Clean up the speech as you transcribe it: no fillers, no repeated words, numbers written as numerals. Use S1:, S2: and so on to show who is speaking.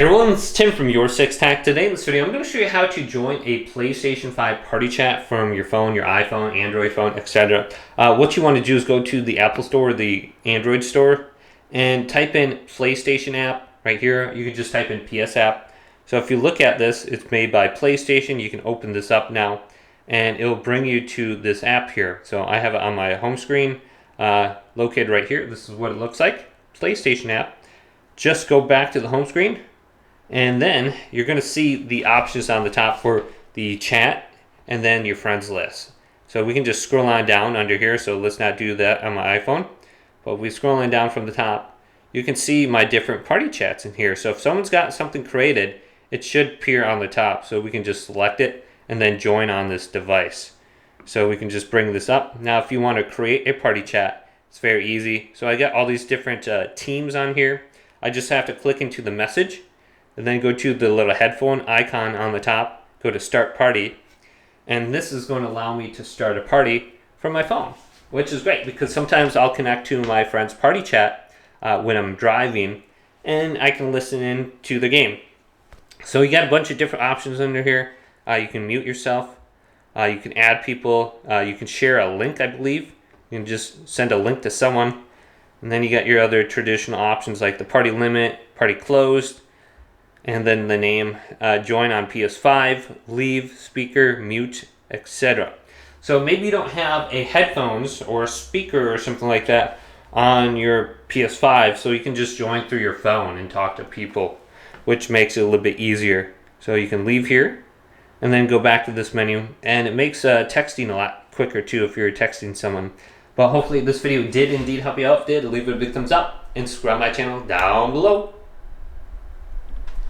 S1: Hey everyone, it's Tim from Your Six Tech. Today in this video, I'm going to show you how to join a PlayStation 5 Party Chat from your phone, your iPhone, Android phone, etc. What you want to do is go to the Apple Store or the Android Store and type in PlayStation app. Right here, you can just type in PS app. So if you look at this, it's made by PlayStation. You can open this up now and it'll bring you to this app here. So I have it on my home screen located right here. This is what it looks like, PlayStation app. Just go back to the home screen. And then you're going to see the options on the top for the chat and then your friends list. So we can just scroll on down under here. So let's not do that on my iPhone. But if we scroll on down from the top, you can see my different party chats in here. So if someone's got something created, it should appear on the top. So we can just select it and then join on this device. So we can just bring this up. Now if you want to create a party chat, it's very easy. So I got all these different teams on here. I just have to click into the message. And then go to the little headphone icon on the top, go to Start Party, and this is going to allow me to start a party from my phone, which is great because sometimes I'll connect to my friend's party chat when I'm driving, and I can listen in to the game. So you got a bunch of different options under here. You can mute yourself, you can add people, you can share a link, I believe. You can just send a link to someone, and then you got your other traditional options like the party limit, party closed, and then the name, join on PS5, leave, speaker, mute, etc. So maybe you don't have a headphones or a speaker or something like that on your PS5, so you can just join through your phone and talk to people, which makes it a little bit easier. So you can leave here and then go back to this menu, and it makes texting a lot quicker too if you're texting someone. But hopefully this video did indeed help you out. If it did, leave it a big thumbs up and subscribe to my channel down below.